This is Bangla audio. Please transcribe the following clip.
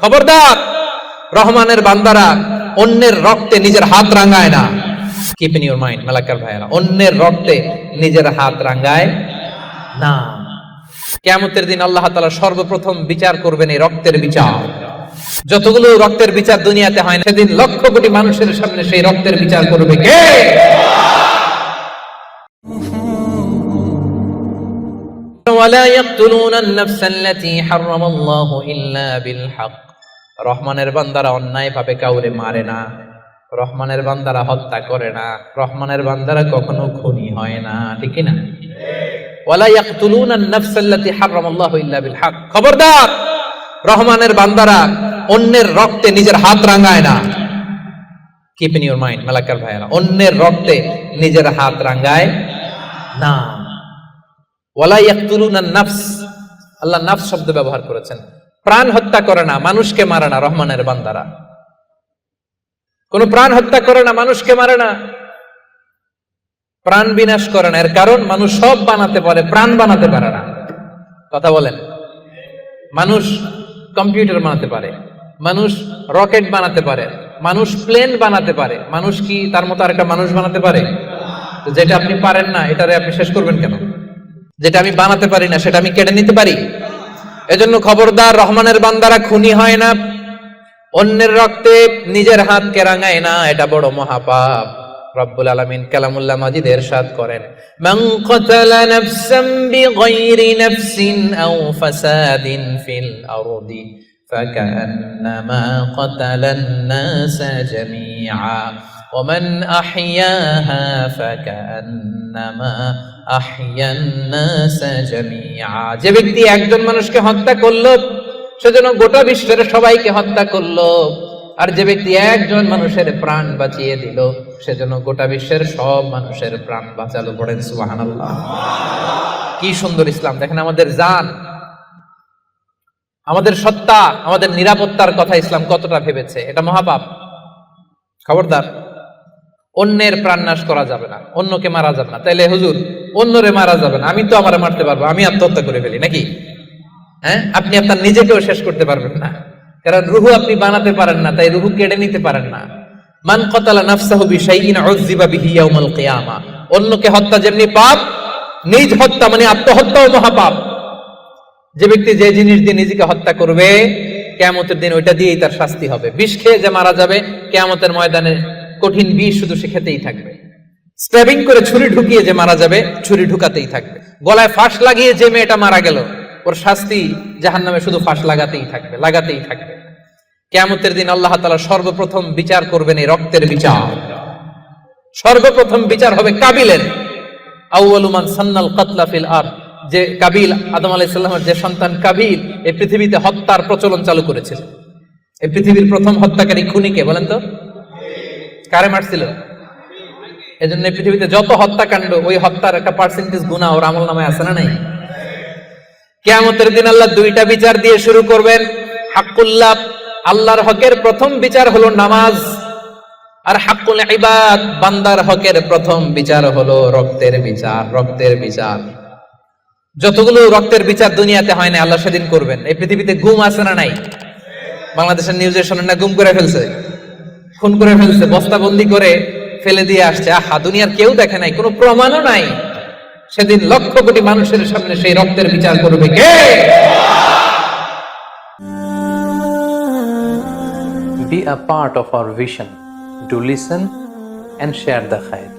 খবরদার, রহমানের বান্দারা অন্যের রক্তে নিজের হাত রাঙায় না। Keep in your mind Malakar ভাইয়েরা, অন্যের রক্তে নিজের হাত রাঙায় না। কিয়ামতের দিন আল্লাহ তাআলা সর্বপ্রথম বিচার করবেন এই রক্তের বিচার। যতগুলো রক্তের বিচার দুনিয়াতে হয় না, সেদিন লক্ষ কোটি মানুষের সামনে সেই রক্তের বিচার করবে কে? ওয়ালা ইয়াকতুলুনা আন-নাফসাল্লাতী হারামাল্লাহু ইল্লা বিল হক। রহমানের বান্দারা অন্যায় ভাবে কাউরে মারে না, রহমানের বান্দারা হত্যা করে না, রহমানের বান্দারা কখনো খুনি হয় না, ঠিক কি না? ওয়ালা ইয়াকতুলুনা আন-নাফসাল্লাতী হারামাল্লাহু ইল্লা বিল হক। খবরদার, রহমানের বান্দারা অন্যের রক্তে নিজের হাত রাঙায় না। Keep in your mind Malakar ভাইয়েরা, অন্যের রক্তে নিজের হাত রাঙায় না। ওয়ালা ইয়াকতুলুনা আন-নাফস, আল্লাহ নাফস শব্দ ব্যবহার করেছেন। প্রাণ হত্যা করে না, মানুষকে মারে না। রহমানের বান্দারা কোন প্রাণ হত্যা করে না, মানুষকে মারে না, প্রাণ বিনাশ করে না। এর কারণ মানুষ সব বানাতে পারে, প্রাণ বানাতে পারে না। কথা বলেন। মানুষ কম্পিউটার বানাতে পারে, মানুষ রকেট বানাতে পারে, মানুষ প্লেন বানাতে পারে। মানুষ কি তার মতো আরেকটা মানুষ বানাতে পারে? যেটা আপনি পারেন না, এটারে আপনি শেষ করবেন কেন? যেটা আমি বানাতে পারি না, সেটা আমি কেড়ে নিতে পারি? এজন্য খবরদার, রহমানের বান্দারা খুনি হয় না, অন্যের রক্তে নিজের হাতকে রাঙায় না। এটা বড় মহাপাপ। রব্বুল আলামিন কালামুল্লাহ মাজিদে ইরশাদ করেন, মান কাতালা নাফসান বিগাইরি নাফসিন আও ফাসাদিন ফিল আরদি ফাকান্নামা কাতালান নাসা জামিআ ওয়া মান আহইয়াহা ফাকান্নামা আহইয়ান নাসা জামিআ। যে ব্যক্তি একজন মানুষকে হত্যা করলো, সেজন্য গোটা বিশ্বের সবাইকে হত্যা করলো। আর যে ব্যক্তি একজন মানুষের প্রাণ বাঁচিয়ে দিল, সেজন্য গোটা বিশ্বের সব মানুষের প্রাণ বাঁচালো। পড়েন সুবহানাল্লাহ। কি সুন্দর ইসলাম! দেখেন, আমাদের জান, আমাদের সত্তা, আমাদের নিরাপত্তার কথা ইসলাম কতটা ভেবেছে। এটা মহাপাপ। খবরদার, অন্যের প্রাণ নাশ করা যাবে না, অন্যকে মারা যাবে না। তাইলে হুজুর, অন্যরে মারা যাবে না, আমি তো আমারে মারতে পারবো, আমি আত্মহত্যা করে ফেলি নাকি? হ্যাঁ, আপনি আপনার নিজেকেও শেষ করতে পারবেন না, কারণ রুহু আপনি বানাতে পারেন না, তাই রুহু কেড়ে নিতে পারেন না। মান কাতালা নাফসাহু বিশাইইন উযযিবা বিহি ইয়াউমাল কিয়ামা। অন্যকে হত্যা যেমনি পাপ, নিজ হত্যা মানে আত্মহত্যাও মহাপাপ। যে ব্যক্তি যে জিনিস দিয়ে নিজেকে হত্যা করবে, কিয়ামতের দিন ওইটা দিয়েই তার শাস্তি হবে। বিষ খেয়ে যে মারা যাবে, কিয়ামতের ময়দানে কঠিন বিষ শুধু সে খেতেই থাকবে। স্ট্যাবিং করে ছুরি ঢুকিয়ে যে মারা যাবে, ছুরি ঢুকাতেই থাকবে। গলায় ফাঁস লাগিয়ে যে মেয়েটা মারা গেল, ওর শাস্তি জাহান্নামে শুধু ফাঁস লাগাতেই থাকবে, লাগাতেই থাকবে। কিয়ামতের দিন আল্লাহ তাআলা সর্বপ্রথম বিচার করবেন এই রক্তের বিচার। সর্বপ্রথম বিচার হবে কাবিলের। আউয়ালু মান সান্নাল কাতলা ফিল আরদ। যে কাবিল, আদম আলাইহিস সালামের যে সন্তান কাবিল, এই পৃথিবীতে হত্যার প্রচলন চালু করেছিল। এই পৃথিবীর প্রথম হত্যাকারী খুনিকে বলেন তো? কারে মারছিল? এজন্য এই পৃথিবীতে যত হত্যাকাণ্ড, ওই হত্যার একটা পার্সেন্টেজ গুনাহ ওর আমলনামায় আছে না নাই? কিয়ামতের দিন আল্লাহ দুইটা বিচার দিয়ে শুরু করবেন। হাক্কুল্লাহ, আল্লাহর হকের প্রথম বিচার হলো নামাজ। আর হাক্কুল ইবাদ, বান্দার হকের প্রথম বিচার হলো রক্তের বিচার। রক্তের বিচার, যতগুলো রক্তের বিচার দুনিয়াতে হয় না, আল্লাহ সেদিন করবেন। এই পৃথিবীতে গুম আছে না নাই? বাংলাদেশের নিউজে শোনেন না, গুম করে ফেলছে, খুন করে ফেলছে, বস্তাবন্দি করে ফেলে দিয়ে আসছে। আহা, দুনিয়ার কেউ দেখে নাই, কোনো প্রমাণও নাই। সেদিন লক্ষ কোটি মানুষের সামনে সেই রক্তের বিচার করবে কে? Be a part of our vision. Do listen and share the khair.